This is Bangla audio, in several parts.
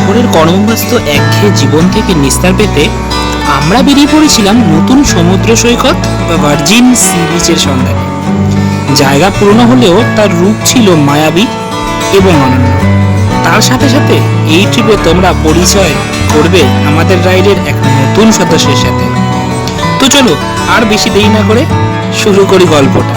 শহরের কর্মব্যস্ত একঘেয়ে জীবন থেকে নিস্তার পেতে আমরা বেরিয়ে পড়েছিলাম নতুন সমুদ্র সৈকত বা ভার্জিন সি বিচের সন্ধানে। জায়গা পুরনো হলেও তার রূপ ছিল মায়াবী এবং অনন্য। তার সাথে সাথে এই ট্রিপে তোমরা পরিচয় করবে আমাদের রাইডের এক নতুন সদস্যের সাথে। তো চলো আর বেশি দেরি না করে শুরু করি গল্পটা।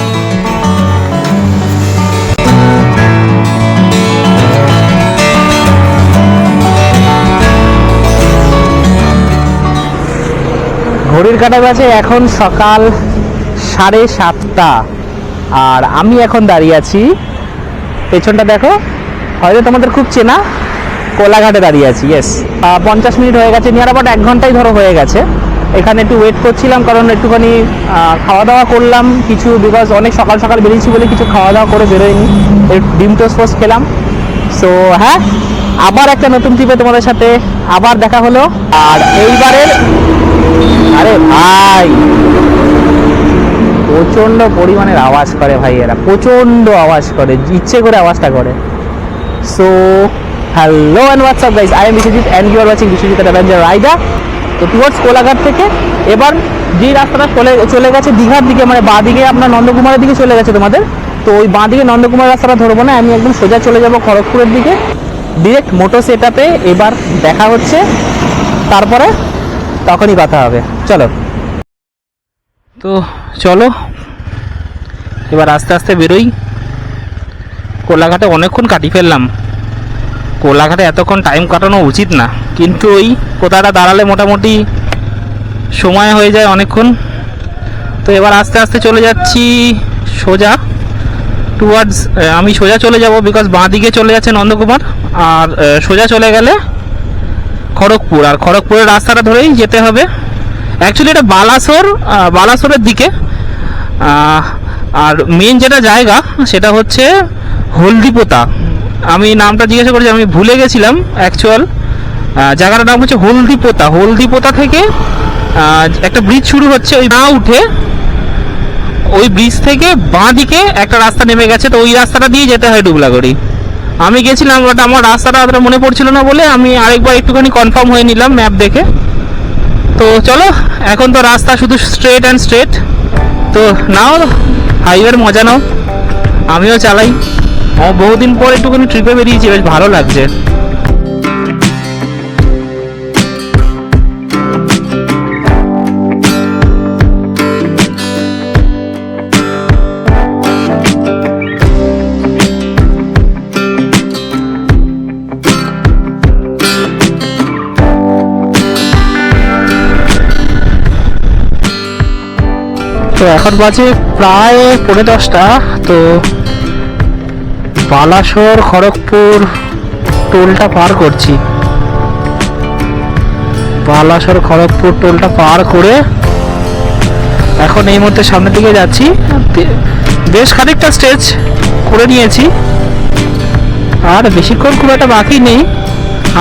ঘড়ির কাঁটা বাজে এখন সকাল 7:30 আর আমি এখন দাঁড়িয়ে আছি, পেছনটা দেখো, হয়তো তোমাদের খুব চেনা, কোলাঘাটে দাঁড়িয়ে আছি। ইয়েস, 50 মিনিট হয়ে গেছে, নিয়ার অ্যাবাউট 1 ঘন্টাই ধরো হয়ে গেছে। এখানে একটু ওয়েট করছিলাম কারণ একটুখানি খাওয়া দাওয়া করলাম কিছু, বিকজ অনেক সকাল সকাল বেরিয়েছি বলে কিছু খাওয়া দাওয়া করে বেরোয়নি, ডিম টোস্ট খেলাম। সো হ্যাঁ, আবার একটা নতুন ট্রিপে তোমাদের সাথে আবার দেখা হলো। আর এইবারের, আরে ভাই প্রচন্ড পরিমাণের আওয়াজ করে ভাই, এরা প্রচন্ড আওয়াজ করে, ইচ্ছে করে আওয়াজটা করে। So hello and WhatsApp guys, I am Biswajit and you are watching Biswajit adventure rider. তো টুয়ার্ডস কোলাঘাট থেকে এবার যে রাস্তাটা চলে গেছে দীঘার দিকে, মানে বাঁ দিকে আপনার নন্দকুমারের দিকে চলে গেছে তোমাদের, তো ওই বাঁ দিকে নন্দকুমার রাস্তাটা ধরবো না, আমি একদম সোজা চলে যাব খড়গপুরের দিকে ডিরেক্ট মোটো সেটআপে। এবার দেখা হচ্ছে, তারপরে তখনই কথা হবে। চলো তো চলো এবার আস্তে আস্তে বেরোই। কোলাঘাটে অনেকক্ষণ কাটিয়ে ফেললাম, কোলাঘাটে এতক্ষণ টাইম কাটানো উচিত না, কিন্তু ওই কোথাটা দাঁড়ালে মোটামুটি সময় হয়ে যায় অনেকক্ষণ। তো এবার আস্তে আস্তে চলে যাচ্ছি সোজা টুয়ার্ডস, আমি সোজা চলে যাব বিকজ বাঁ দিকে চলে যাচ্ছে নন্দকুমার, আর সোজা চলে গেলে খড়গপুর, আর খড়গপুরের রাস্তাটা ধরেই যেতে হবে। অ্যাকচুয়ালি এটা বালাসোরের দিকে, আর মেন যেটা জায়গা সেটা হচ্ছে হলদিপোতা। আমি নামটা জিজ্ঞাসা করেছি, আমি ভুলে গেছিলাম অ্যাকচুয়াল জায়গাটার নাম হচ্ছে হলদিপোতা। হলদিপোতা থেকে একটা ব্রিজ শুরু হচ্ছে, ওই না উঠে ওই ব্রিজ থেকে বাঁ দিকে একটা রাস্তা নেমে গেছে, তো ওই রাস্তাটা দিয়ে যেতে হয় ডুবলাগড়ি। আমি গেছিলাম, বাট আমার রাস্তাটা অতটা মনে পড়ছিল না বলে আমি আরেকবার একটুখানি কনফার্ম হয়ে নিলাম ম্যাপ দেখে। তো চলো, এখন তো রাস্তা শুধু স্ট্রেট অ্যান্ড স্ট্রেট, তো নাও হাইওয়ের মজা নাও, আমিও চালাই। বহুদিন পর একটুখানি ট্রিপে বেরিয়েছি, বেশ ভালো লাগছে। তো এখন বাজে প্রায় 10:15। তো বালাসোর খড়গপুর টোলটা পার করছি, বালাসোর খড়গপুর টোলটা পার করে এখন এই মুহূর্তে সামনের দিকে যাচ্ছি। বেশ খানিকটা স্টেজ করে নিয়েছি, আর বেশিক্ষণ খুব একটা বাকি নেই,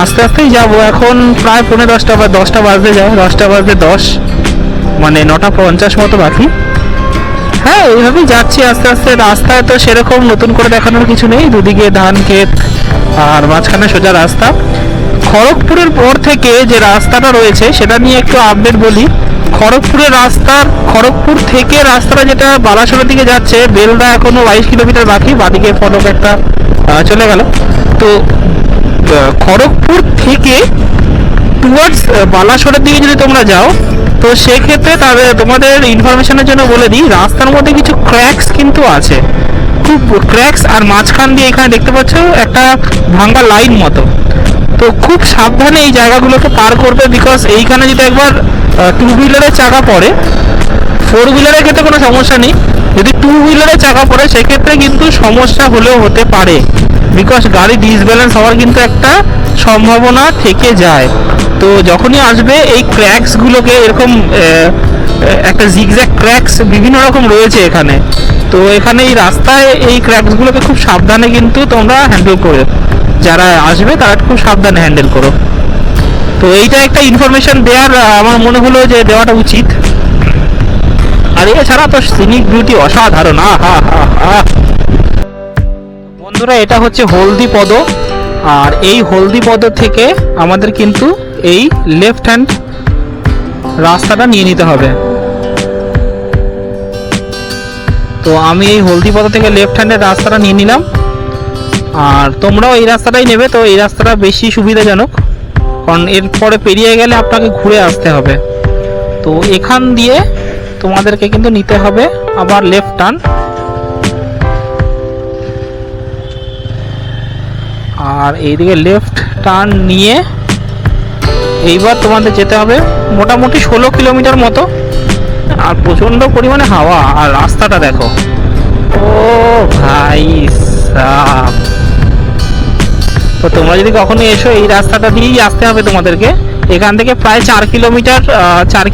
আস্তে আস্তেই যাব। এখন প্রায় 10:15 বা 10টা বাজতে যায়, 10টা বাজতে 10, মানে 9:50 মতো বাকি। হ্যাঁ, এইভাবেই যাচ্ছি আস্তে আস্তে। রাস্তায় তো সেরকম নতুন করে দেখানোর কিছু নেই, দুদিকে ধান ক্ষেত আর মাঝখানে সোজা রাস্তা। খড়গপুরের পর থেকে যে রাস্তাটা রয়েছে সেটা নিয়ে একটু আপডেট বলি। খড়গপুর থেকে রাস্তাটা যেটা বালাসোরের দিকে যাচ্ছে, বেলদা এখনো 22 কিলোমিটার বাকি, বাদিকে ফটক একটা চলে গেল। তো খড়গপুর থেকে টুয়ার্ডস বালাসোরের দিকে যদি তোমরা যাও, তো সেক্ষেত্রে তোমাদের ইনফরমেশনের জন্য বলে দিই, রাস্তার মধ্যে কিছু ক্র্যাকস কিন্তু আছে, খুব ক্র্যাকস, আর মাঝখান দিয়ে এখানে দেখতে পাচ্ছ একটা ভাঙ্গা লাইন মতো। তো খুব সাবধানে এই জায়গাগুলোকে পার করবে, বিকজ এইখানে যদি একবার 2 হুইলারের চাকা পড়ে, 4 হুইলারের ক্ষেত্রে কোনো সমস্যা নেই, যদি 2 হুইলারের চাকা পড়ে সেক্ষেত্রে কিন্তু সমস্যা হলেও হতে পারে, বিকজ গাড়ি ডিসব্যালেন্স হওয়ার কিন্তু একটা সম্ভাবনা থেকে যায়। তো যখনই আসবে এই ক্র্যাকসগুলোকে, এরকম একটা জিগজ্যাগ ক্র্যাকস বিভিন্ন রকম রয়েছে এখানে, তো এখানে এই রাস্তায় এই ক্র্যাকসগুলোকে খুব সাবধানে কিন্তু তোমরা হ্যান্ডেল করো, যারা আসবে তারা খুব সাবধানে হ্যান্ডেল করো। তো এইটা একটা ইনফরমেশন দেওয়ার আমার মনে হলো যে দেওয়াটা উচিত। আর এছাড়া তো সিনিক বিউটি অসাধারণ। বন্ধুরা, এটা হচ্ছে হলদিপদ, আর এই হলদিপদ থেকে আমাদের কিন্তু এই লেফট হ্যান্ড রাস্তাটা নিয়ে নিতে হবে। তো আমি এই হলদিপদ থেকে লেফট হ্যান্ডের রাস্তাটা নিয়ে নিলাম, আর তোমরাও এই রাস্তাটাই নেবে। তো এই রাস্তাটা বেশি সুবিধাজনক, কারণ এরপরে পেরিয়ে গেলে আপনাকে ঘুরে আসতে হবে। তো এখান দিয়ে তোমাদেরকে কিন্তু নিতে হবে আবার লেফট টার্ন। আর এইদিকে লেফট টার্ন নিয়ে এইবার তোমাদের যেতে হবে মোটামুটি 16 কিলোমিটার মতো। আর প্রচণ্ড পরিমাণে হাওয়া, আর রাস্তাটা দেখো, ও ভাই সাব। তো তোমরা যদি কখনো এসো এই রাস্তাটা দিয়েই আসতে হবে তোমাদেরকে। এখান থেকে প্রায় 4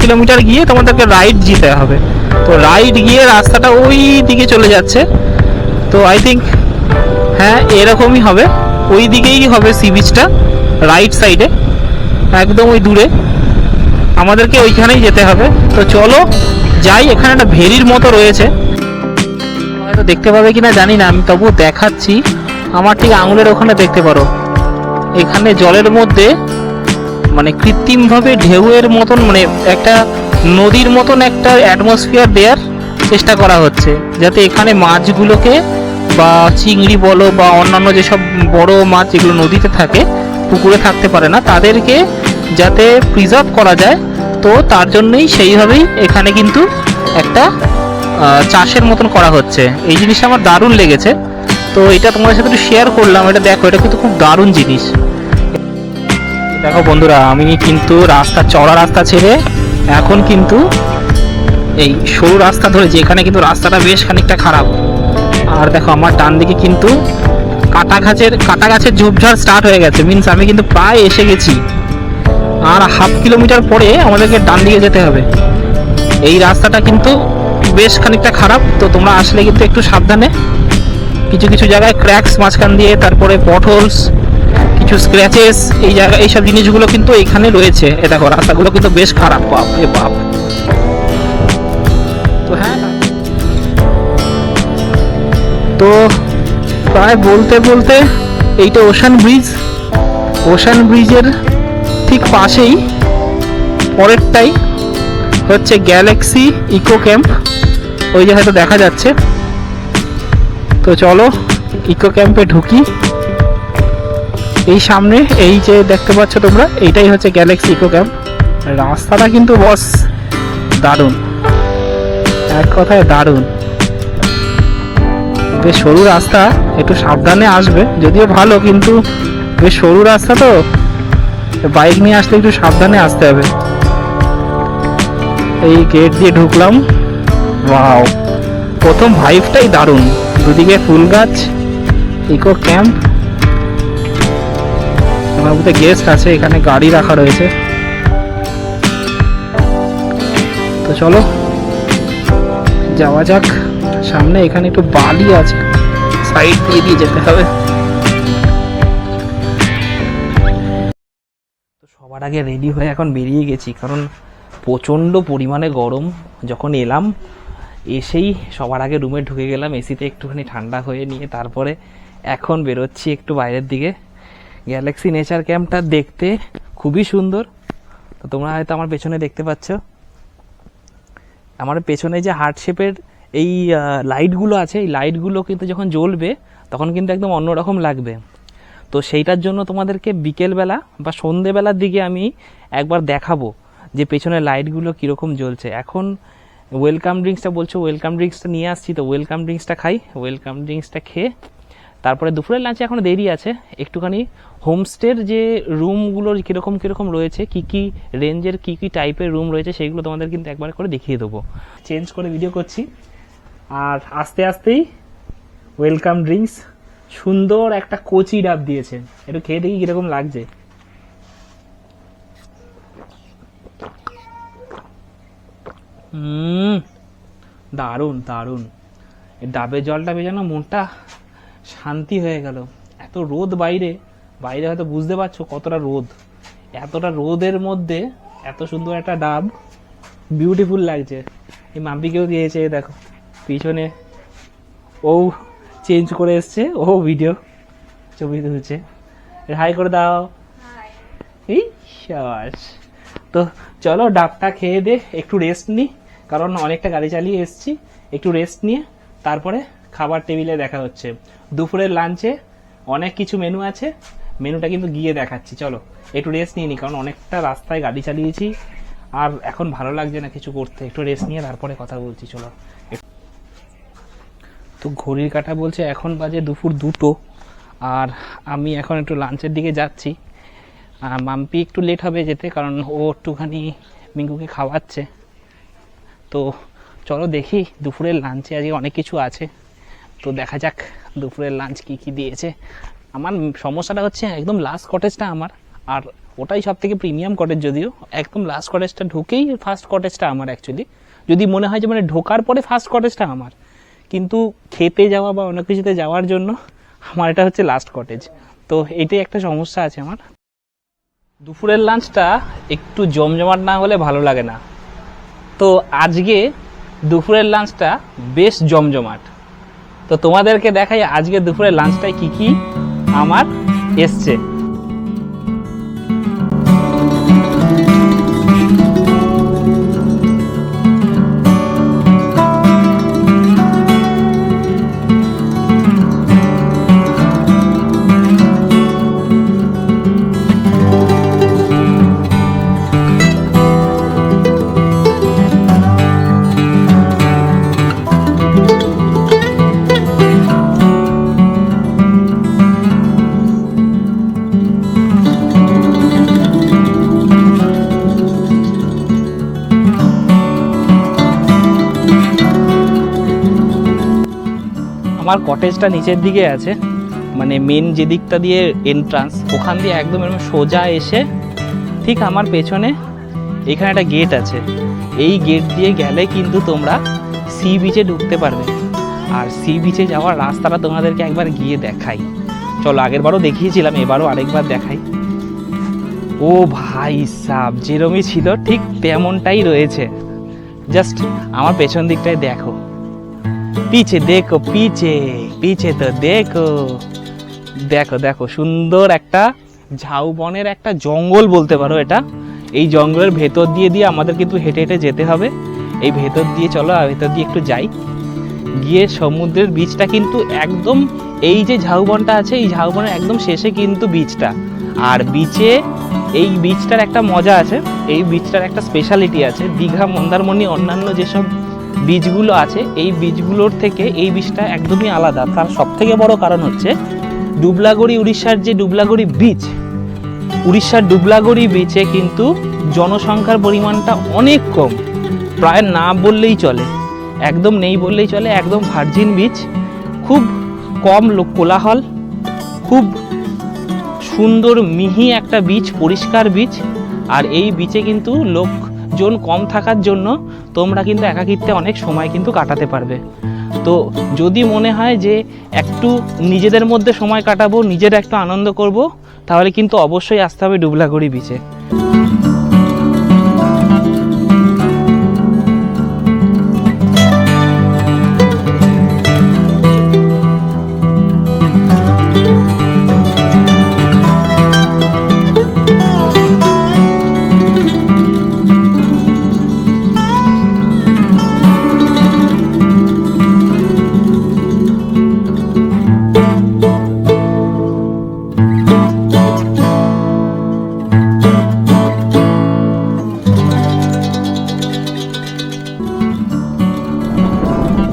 কিলোমিটার গিয়ে তোমাদেরকে রাইট যেতে হবে। তো রাইট গিয়ে রাস্তাটা ওই দিকে চলে যাচ্ছে। তো আই থিঙ্ক হ্যাঁ এরকমই হবে, ওই দিকেই হবে সি বিচটা, রাইট সাইডে একদম ওই দূরে। আমাদেরকে ওইখানেই যেতে হবে। তো চলো যাই। এখানে একটা ভেরির মতো রয়েছে, হয়তো দেখতে পাবে কিনা জানি না, আমি তবু দেখাচ্ছি। আমার ঠিক আঙুলের ওখানে দেখতে পারো, এখানে জলের মধ্যে মানে কৃত্রিমভাবে ঢেউয়ের মতন, মানে একটা নদীর মতন একটা অ্যাটমসফিয়ার দেওয়ার চেষ্টা করা হচ্ছে, যাতে এখানে মাছগুলোকে বা চিংড়ি বলো বা অন্যান্য যেসব বড় মাছ যেগুলো নদীতে থাকে, পুকুরে থাকতে পারে না, তাদেরকে যাতে প্রিজার্ভ করা যায়। তো তার জন্যই সেইভাবেই এখানে কিন্তু একটা চাষের মতন করা হচ্ছে। এই জিনিসটা আমার দারুণ লেগেছে, তো এটা তোমাদের সাথে একটু শেয়ার করলাম। এটা দেখো, এটা কিন্তু খুব দারুণ জিনিস। দেখো বন্ধুরা, আমি কিন্তু চড়া রাস্তা ছেড়ে এখন কিন্তু এই সরু রাস্তা ধরেছি। এখানে কিন্তু রাস্তাটা বেশ খানিকটা খারাপ। আর দেখো আমার ডান দিকে কিন্তু কাটা গাছের ঝোপঝাড় স্টার্ট হয়ে গেছে, মিনস আমি কিন্তু প্রায় এসে গেছি। আর হাফ কিলোমিটার পরে আমাদেরকে ডান দিকে যেতে হবে। এই রাস্তাটা কিন্তু বেশ খানিকটা খারাপ, তো তোমরা আসলে কিন্তু একটু সাবধানে। কিছু কিছু জায়গায় ক্র্যাকস মাঝখান দিয়ে, তারপরে পটহোলস, কিছু স্ক্র্যাচেস, এইসব জিনিসগুলো কিন্তু এখানে রয়েছে। এ দেখো রাস্তাগুলো কিন্তু বেশ খারাপ, বাপ রে বাপ। তো হ্যাঁ, তো প্রায় বলতে বলতে এইটা ওশান ব্রিজের ঠিক পাশেই পরেরটাই হচ্ছে গ্যালাক্সি ইকো ক্যাম্প, ওই যে হয়তো দেখা যাচ্ছে। তো চলো ইকো ক্যাম্পে ঢুকি। এই সামনে এই যে দেখতে পাচ্ছ তোমরা, এইটাই হচ্ছে গ্যালাক্সি ইকো ক্যাম্প। রাস্তাটা কিন্তু বস দারুণ, এক কথায় দারুণ। বেশ সরু রাস্তা, একটু সাবধানে আসবে, যদিও ভালো, কিন্তু বেশ সরু রাস্তা, তো বাইক নিয়ে আসলে একটু সাবধানে আসতে হবে। এই গেট দিয়ে ঢুকলাম। ওয়াও, প্রথম ভাইবটাই দারুণ, দুদিকে ফুল গাছ, ইকো ক্যাম্প। আমার মধ্যে গেস্ট আছে, এখানে গাড়ি রাখা রয়েছে। তো চলো যাওয়া যাক সামনে। এখানে একটু বালি আছে, সাইড দিয়ে যেতে হবে। তো সবার আগে রেডি হয়ে এখন বেরিয়ে গেছি, কারণ প্রচণ্ড পরিমাণে গরম। যখন এলাম, এসেই সবার আগে রুমে ঢুকে গেলাম, এসিতে একটুখানি ঠান্ডা হয়ে নিয়ে তারপরে এখন বেরোচ্ছি একটু বাইরের দিকে। গ্যালাক্সি নেচার ক্যাম্পটা দেখতে খুবই সুন্দর। তো তোমরা হয়তো আমার পেছনে দেখতে পাচ্ছ, আমার পেছনে যে হার্ট শেপের এই লাইটগুলো আছে, এই লাইটগুলো কিন্তু যখন জ্বলবে তখন কিন্তু একদম অন্যরকম লাগবে। তো সেইটার জন্য তোমাদেরকে বিকেলবেলা বা সন্ধেবেলার দিকে আমি একবার দেখাবো যে পেছনের লাইটগুলো কীরকম জ্বলছে। এখন ওয়েলকাম ড্রিঙ্কসটা বলছো, ওয়েলকাম ড্রিঙ্কসটা নিয়ে আসছি, তো ওয়েলকাম ড্রিঙ্কসটা খাই। ওয়েলকাম ড্রিঙ্কসটা খেয়ে তারপরে দুপুরের লাঞ্চে এখনও দেরি আছে, একটুখানি হোমস্টের যে রুমগুলোর কীরকম রয়েছে, কী কী রেঞ্জের কী কী টাইপের রুম রয়েছে, সেইগুলো তোমাদের কিন্তু একবার করে দেখিয়ে দেবো। চেঞ্জ করে ভিডিও করছি। আর আস্তে আস্তেই ওয়েলকাম ড্রিঙ্কস, সুন্দর একটা কচি ডাব দিয়েছে, একটু খেয়ে দেখি কীরকম লাগছে। দারুণ দারুণ। ডাবের জলটা ভেজানো মনটা শান্তি হয়ে গেল। এত রোদ বাইরে হয়তো বুঝতে পারছো কতটা রোদ। এতটা রোদের মধ্যে এত সুন্দর একটা ডাব, বিউটিফুল লাগছে। এই মাম্পিকেও দিয়েছে, দেখো পিছনে ও চেঞ্জ করে এসছে, ও ভিডিও ছবি তুলছে। হাই করে দাও। এই শাবাশ। তো চলো ডাবটা খেয়ে দে, একটু রেস্ট নি, কারণ অনেকটা গাড়ি চালিয়ে এসেছি। একটু রেস্ট নিয়ে তারপরে খাবার টেবিলে দেখা হচ্ছে। দুপুরের লাঞ্চে অনেক কিছু মেনু আছে, মেনুটা কিন্তু গিয়ে দেখাচ্ছি। চলো একটু রেস্ট নিয়ে নি, কারণ অনেকটা রাস্তায় গাড়ি চালিয়েছি, আর এখন ভালো লাগছে না কিছু করতে। একটু রেস্ট নিয়ে তারপরে কথা বলছি। চলো। তো ঘড়ির কাঁটা বলছে এখন বাজে দুপুর 2টো, আর আমি এখন একটু লাঞ্চের দিকে যাচ্ছি। মাম্পি একটু লেট হবে যেতে, কারণ ও একটুখানি মিঙ্কুকে খাওয়াচ্ছে। তো চলো দেখি দুপুরের লাঞ্চে আজকে অনেক কিছু আছে, তো দেখা যাক দুপুরের লাঞ্চ কি কি দিয়েছে। আমার সমস্যাটা হচ্ছে একদম লাস্ট কটেজটা আমার, আর ওটাই সব থেকে প্রিমিয়াম কটেজ, যদিও একদম লাস্ট কটেজটা ঢুকেই ফার্স্ট কটেজটা আমার। অ্যাকচুয়ালি যদি মনে হয় যে মানে ঢোকার পরে ফার্স্ট কটেজটা আমার, কিন্তু খেতে যাওয়া বা অন্য কিছুতে যাওয়ার জন্য আমার এটা হচ্ছে লাস্ট কটেজ। তো এইটাই একটা সমস্যা আছে আমার। দুপুরের লাঞ্চটা একটু জমজমাট না হলে ভালো লাগে না, তো আজকে দুপুরের লাঞ্চটা বেশ জমজমাট। তো তোমাদেরকে দেখাই আজকে দুপুরের লাঞ্চটায় কি কি আমার এসছে। আমার কটেজটা নিচের দিকে আছে, মানে মেন যে দিকটা দিয়ে এন্ট্রান্স, ওখান দিয়ে একদম এরকম সোজা এসে ঠিক আমার পেছনে এখানে একটা গেট আছে। এই গেট দিয়ে গেলে কিন্তু তোমরা সি বিচে ঢুকতে পারবে। আর সি বিচে যাওয়ার রাস্তাটা তোমাদেরকে একবার গিয়ে দেখাই। চলো, আগেরবারও দেখিয়েছিলাম, এবারও আরেকবার দেখাই। ও ভাই সাব, যেরমই ছিল ঠিক তেমনটাই রয়েছে। জাস্ট আমার পেছন দিকটায় দেখো, পিছে দেখো, পিছে পিছে তো দেখো, দেখো দেখো সুন্দর একটা ঝাউবনের একটা জঙ্গল বলতে পারো এটা। এই জঙ্গলের ভেতর দিয়ে দিয়ে আমাদের কিন্তু হেঁটে হেঁটে যেতে হবে। এই ভেতর দিয়ে চলো, ভেতর দিয়ে একটু যাই, গিয়ে সমুদ্রের বীচটা কিন্তু একদম, এই যে ঝাউবনটা আছে এই ঝাউবনের একদম শেষে কিন্তু বীচটা। আর বিচে, এই বীচটার একটা মজা আছে, এই বীচটার একটা স্পেশালিটি আছে। দীঘা, মন্দারমণি, অন্যান্য যেসব বীচগুলো আছে এই বীচগুলোর থেকে এই বীচটা একদমই আলাদা। তার সব থেকে বড় কারণ হচ্ছে ডুবলাগড়ি, উড়িষ্যার যে ডুবলাগড়ি বীচ, উড়িষ্যার ডুবলাগড়ি বীচে কিন্তু জনসংখ্যার পরিমাণটা অনেক কম, প্রায় না বললেই চলে, একদম নেই বললেই চলে। একদম ভার্জিন বীচ, খুব কম লোক কোলাহল, খুব সুন্দর মিহি একটা বীচ, পরিষ্কার বীচ। আর এই বীচে কিন্তু লোকজন কম থাকার জন্য তোমরা কিন্তু একাকিত্বে অনেক সময় কিন্তু কাটাতে পারবে। তো যদি মনে হয় যে একটু নিজেদের মধ্যে সময় কাটাবো, নিজেরা একটু আনন্দ করব, তাহলে কিন্তু অবশ্যই আসতে হবে ডুবলাগড়ি বিচে।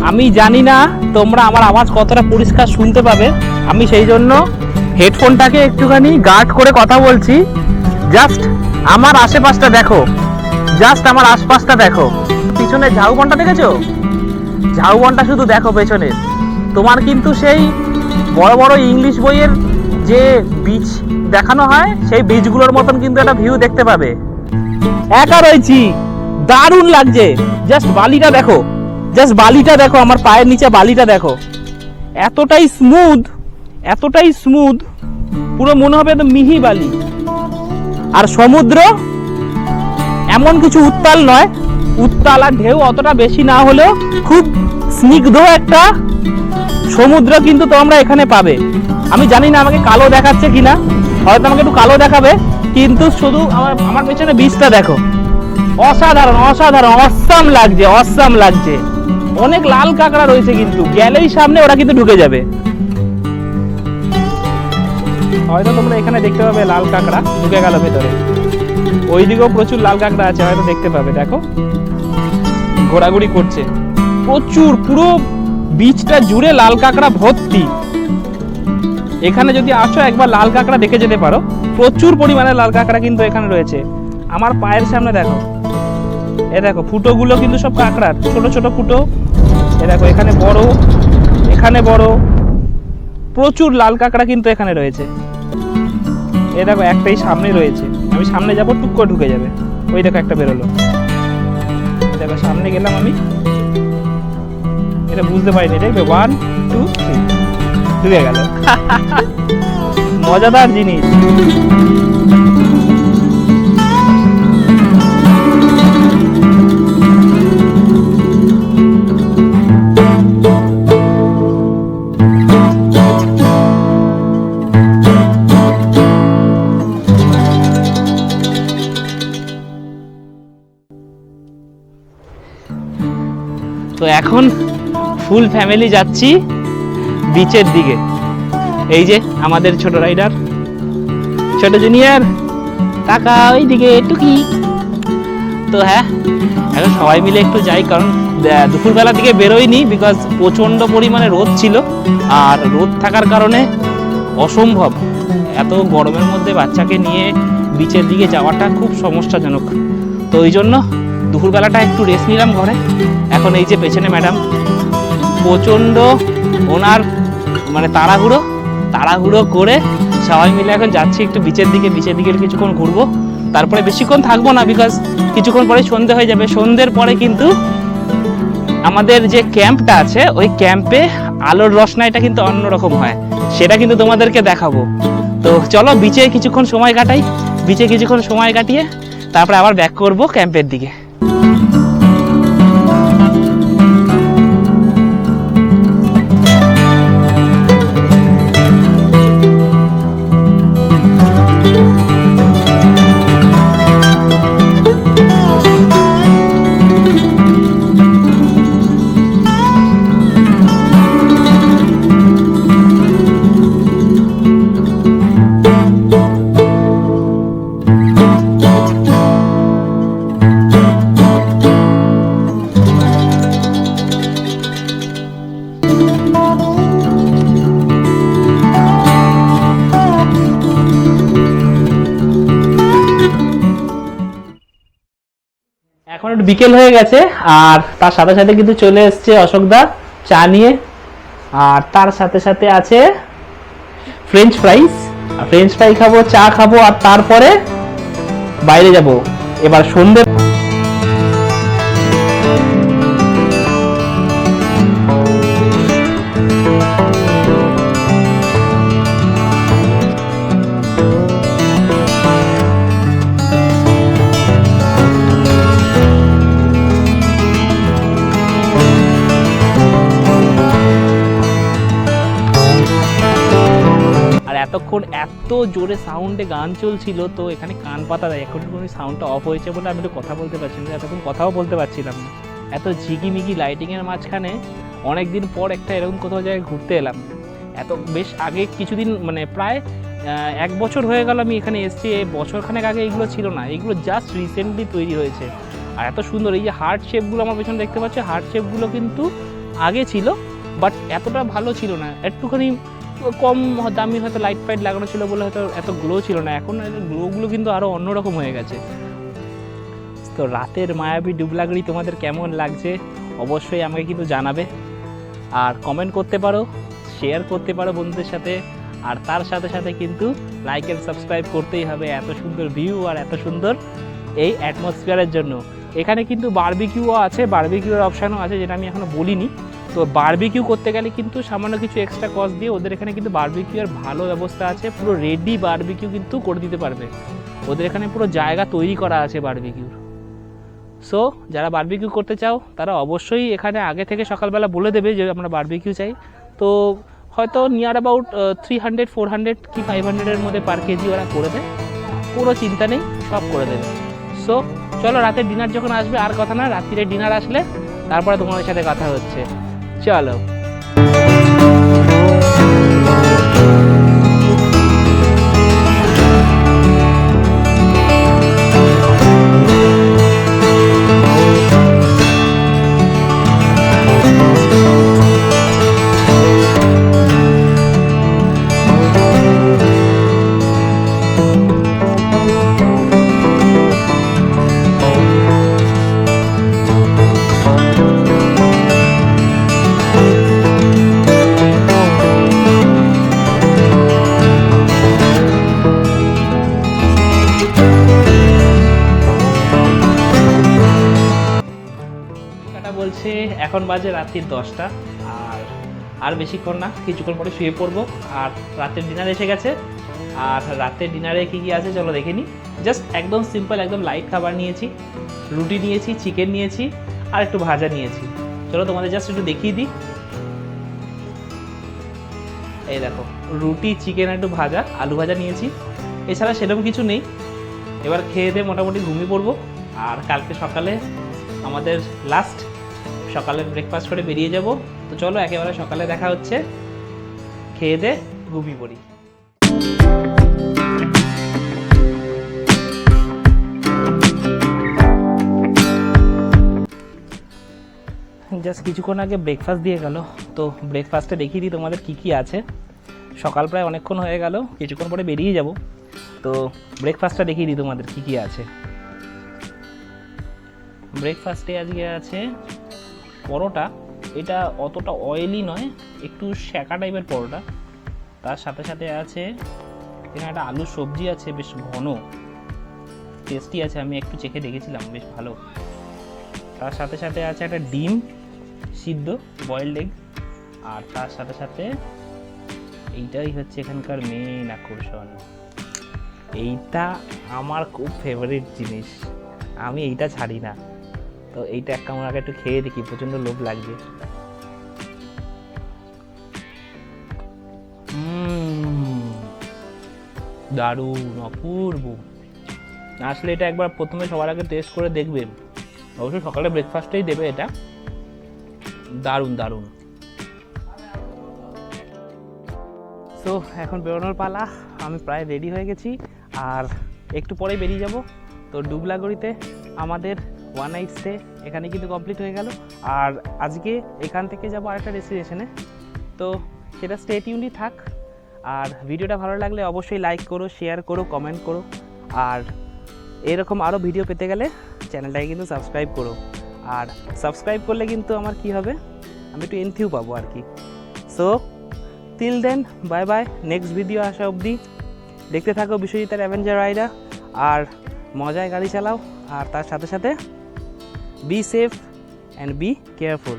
আমি জানি না তোমরা আমার আওয়াজ কতটা পরিষ্কার শুনতে পাবে, আমি সেই জন্য হেডফোনটাকে একটুখানি গার্ড করে কথা বলছি। জাস্ট আমার আশেপাশটা দেখো, জাস্ট আমার আশপাশটা দেখো। পিছনে ঝাউবনটা দেখেছো? ঝাউবনটা শুধু দেখো পেছনে, তোমার কিন্তু সেই বড় বড় ইংলিশ বইয়ের যে বীচ দেখানো হয় সেই বীচগুলোর মতন কিন্তু একটা ভিউ দেখতে পাবে। একা রয়েছি, দারুণ লাগছে। জাস্ট বালিটা দেখো, জাস্ট বালিটা দেখো, আমার পায়ের নিচে বালিটা দেখো, এতটাই স্মুথ, এতটাই স্মুথ, পুরো মনে হবে একদম মিহি বালি। আর সমুদ্র এমন কিছু উত্তাল নয়, উত্তাল আর ঢেউ অতটা বেশি না হলেও খুব স্নিগ্ধ একটা সমুদ্র কিন্তু তোমরা এখানে পাবে। আমি জানি না আমাকে কালো দেখাচ্ছে কিনা, হয়তো আমাকে একটু কালো দেখাবে, কিন্তু শুধু আমার পেছনে বীজটা দেখো, অসাধারণ অসাধারণ, অসাম লাগছে, অসাম লাগছে। অনেক লাল কাঁকড়া রয়েছে, কিন্তু গেলেই সামনে ওরা কিন্তু ঢুকে যাবে। হয়তো তোমরা এখানে দেখতে পাবে লাল কাঁকড়া ঢুকে গেল ভেতরে, ওইদিকেও প্রচুর লাল কাঁকড়া আছে, হয়তো দেখতে পাবে। দেখো ঘোরাঘুরি করছে প্রচুর, পুরো বীজটা জুড়ে লাল কাঁকড়া ভর্তি। এখানে যদি আসো একবার লাল কাঁকড়া দেখে যেতে পারো, প্রচুর পরিমাণে লাল কাঁকড়া কিন্তু এখানে রয়েছে। আমার পায়ের সামনে দেখো, এ দেখো ফুটোগুলো কিন্তু সব কাঁকড়ার, ছোট ছোট ফুটো। এ দেখো এখানে বড়, এখানে বড়, প্রচুর লাল কাঁকড়া কিন্তু এখানে রয়েছে। এ দেখো একটাই সামনে রয়েছে, আমি সামনে যাবো টুক করে ঢুকে যাবে। ওই দেখো একটা বেরোলো, দেখো সামনে গেলাম আমি, এটা বুঝতে পারিনি, দেখবে 1 2 3 ঢুকে গেল। মজাদার জিনিস। তো এখন ফুল ফ্যামিলি যাচ্ছি বিচের দিকে। এই যে আমাদের ছোট রাইডার, ছোট জুনিয়র, কাকা ওই দিকে টুকি। তো হ্যাঁ, এখন সবাই মিলে একটু যাই, কারণ দুপুরবেলার দিকে বেরোয়নি, বিকজ প্রচণ্ড পরিমাণে রোদ ছিল। আর রোদ থাকার কারণে অসম্ভব, এত গরমের মধ্যে বাচ্চাকে নিয়ে বিচের দিকে যাওয়াটা খুব সমস্যাজনক। তো ওই জন্য দুপুরবেলাটা একটু রেস্ট নিলাম ঘরে। এখন এই যে পেছনে ম্যাডাম, প্রচণ্ড ওনার মানে তাড়াহুড়ো করে সবাই মিলে এখন যাচ্ছি একটু বিচের দিকে। বিচের দিকে কিছুক্ষণ ঘুরবো, তারপরে বেশিক্ষণ থাকবো না, বিকজ কিছুক্ষণ পরে সন্ধে হয়ে যাবে। সন্ধ্যের পরে কিন্তু আমাদের যে ক্যাম্পটা আছে, ওই ক্যাম্পে আলোর রোশনাইটা কিন্তু অন্যরকম হয়, সেটা কিন্তু তোমাদেরকে দেখাবো। তো চলো বিচে কিছুক্ষণ সময় কাটাই, বিচে কিছুক্ষণ সময় কাটিয়ে তারপরে আবার ব্যাক করবো ক্যাম্পের দিকে। এখন একটু বিকেল হয়ে গেছে, আর তার সাথে সাথে কিন্তু চলে এসছে অশোকদা চা নিয়ে, আর তার সাথে সাথে আছে ফ্রেঞ্চ ফ্রাইস। ফ্রেঞ্চ ফ্রাই খাবো, চা খাবো, আর তারপরে বাইরে যাব এবার সন্ধ্যে। এতক্ষণ এত জোরে সাউন্ডে গান চলছিল, তো এখানে কান পাতা দেয়। এখন সাউন্ডটা অফ হয়েছে বলে আমি একটু কথা বলতে পারছি না, এতক্ষণ কথাও বলতে পারছিলাম না। এত ঝিকিমিকি লাইটিংয়ের মাঝখানে অনেকদিন পর একটা এরকম কোথাও জায়গায় ঘুরতে এলাম। এত বেশ আগে কিছুদিন, মানে প্রায় 1 বছর হয়ে গেল আমি এখানে এসেছি। বছরখানেক আগে এগুলো ছিল না, এগুলো জাস্ট রিসেন্টলি তৈরি হয়েছে। আর এত সুন্দর, এই যে হার্ট শেপগুলো আমার পেছনে দেখতে পাচ্ছি, হার্ট শেপগুলো কিন্তু আগে ছিল, বাট এতটা ভালো ছিল না, একটুখানি কম দামি হয়তো লাইট ফাইট লাগানো ছিল বলে হয়তো এত গ্লো ছিল না। এখন গ্লোগুলো কিন্তু আরও অন্যরকম হয়ে গেছে। তো রাতের মায়াবী ডুবলাগড়ি তোমাদের কেমন লাগছে অবশ্যই আমাকে কিন্তু জানাবে, আর কমেন্ট করতে পারো, শেয়ার করতে পারো বন্ধুদের সাথে, আর তার সাথে সাথে কিন্তু লাইক এন্ড সাবস্ক্রাইব করতেই হবে এত সুন্দর ভিউ আর এত সুন্দর এই অ্যাটমসফিয়ারের জন্য। এখানে কিন্তু বারবিকিউও আছে, বারবিকিউর অপশানও আছে, যেটা আমি এখনও বলিনি। তো বারবিকিউ করতে গেলে কিন্তু সামান্য কিছু এক্সট্রা কস্ট দিয়ে ওদের এখানে কিন্তু বারবিকিউর ভালো ব্যবস্থা আছে, পুরো রেডি বারবিকিউ কিন্তু করে দিতে পারবে। ওদের এখানে পুরো জায়গা তৈরি করা আছে বারবিকিউর। সো যারা বারবিকিউ করতে চাও তারা অবশ্যই এখানে আগে থেকে সকালবেলা বলে দেবে যে আমরা বারবিকিউ চাই। তো হয়তো নিয়ার অ্যাবাউট 300, 400 কি 500-এর মধ্যে পার কেজি ওরা করে দেয়, কোনো চিন্তা নেই, সব করে দেবে। সো চলো রাতের ডিনার যখন আসবে আর কথা না, রাত্রিরে ডিনার আসলে তারপরে তোমাদের সাথে কথা হচ্ছে। চলো। বলছে এখন বাজে রাত্রির 10টা, আর বেশিক্ষণ না, কিছুক্ষণ পরে শুয়ে পড়বো। আর রাতের ডিনার এসে গেছে। আর রাতের ডিনারে কী কী আছে চলো দেখে নিই। জাস্ট একদম সিম্পল, একদম লাইট খাবার নিয়েছি। রুটি নিয়েছি, চিকেন নিয়েছি, আর একটু ভাজা নিয়েছি। চলো তোমাদের জাস্ট একটু দেখিয়ে দিই। এই দেখো, রুটি, চিকেন, একটু ভাজা, আলু ভাজা নিয়েছি। এছাড়া সেরকম কিছু নেই। এবার খেয়ে দিয়ে মোটামুটি ঘুমিয়ে পড়বো। আর কালকে সকালে আমাদের লাস্ট সকালে ব্রেকফাস্ট করে বেরিয়ে যাব। তো চলো একেবারে সকালে দেখা হচ্ছে, খেয়ে দে ঘুমিয়ে পড়ি। জাস্ট কিছুক্ষণ আগে ব্রেকফাস্ট দিয়ে গেল, তো ব্রেকফাস্টে দেখিয়ে দিই তোমাদের কী কী আছে। সকাল প্রায় অনেকক্ষণ হয়ে গেল, কিছুক্ষণ পরে বেরিয়ে যাব। তো ব্রেকফাস্টটা দেখিয়ে দিই তোমাদের কী কী আছে। ব্রেকফাস্টে আজকে আছে পরোটা। এটা অতটা অয়েলি নয়, একটু শ্যাকা টাইপের পরোটা। তার সাথে সাথে আছে এখানে একটা আলু সবজি আছে, বেশ ঘন, টেস্টি আছে, আমি একটু চেখে দেখেছিলাম, বেশ ভালো। তার সাথে সাথে আছে একটা ডিম সিদ্ধ, বয়েলড এগ। আর তার সাথে সাথে এইটাই হচ্ছে এখানকার মেন আকর্ষণ। এইটা আমার খুব ফেভারিট জিনিস, আমি এইটা ছাড়ি না। তো এইটা এক কামড় আগে একটু খেয়ে দেখি, প্রচণ্ড লোভ লাগছে। দারুণ, অপূর্ব। আসলে এটা একবার প্রথমে সবার আগে টেস্ট করে দেখবেন। অবশ্যই সকালে ব্রেকফাস্টেই দেবে এটা। দারুণ দারুণ। সো এখন বেরোনোর পালা। আমি প্রায় রেডি হয়ে গেছি, আর একটু পরেই বেরিয়ে যাব। তো ডুবলাগড়িতে আমাদের ওয়ান নাইট স্টে এখানে কিন্তু কমপ্লিট হয়ে গেল। আর আজকে এখান থেকে যাব আরেকটা ডেস্টিনেশনে, তো সেটা স্টে টিউনই থাক। আর ভিডিওটা ভালো লাগলে অবশ্যই লাইক করো, শেয়ার করো, কমেন্ট করো। আর এরকম আরও ভিডিও পেতে গেলে চ্যানেলটাকে কিন্তু সাবস্ক্রাইব করো। আর সাবস্ক্রাইব করলে কিন্তু আমার কি হবে, আমি একটু এনথিউ পাবো আর কি। So till then, bye bye. Next video আসা অবধি দেখতে থাকো বিশ্বজিতের অ্যাভেঞ্জার রাইডার। আর মজায় গাড়ি চালাও, আর তার সাথে সাথে be safe and be careful.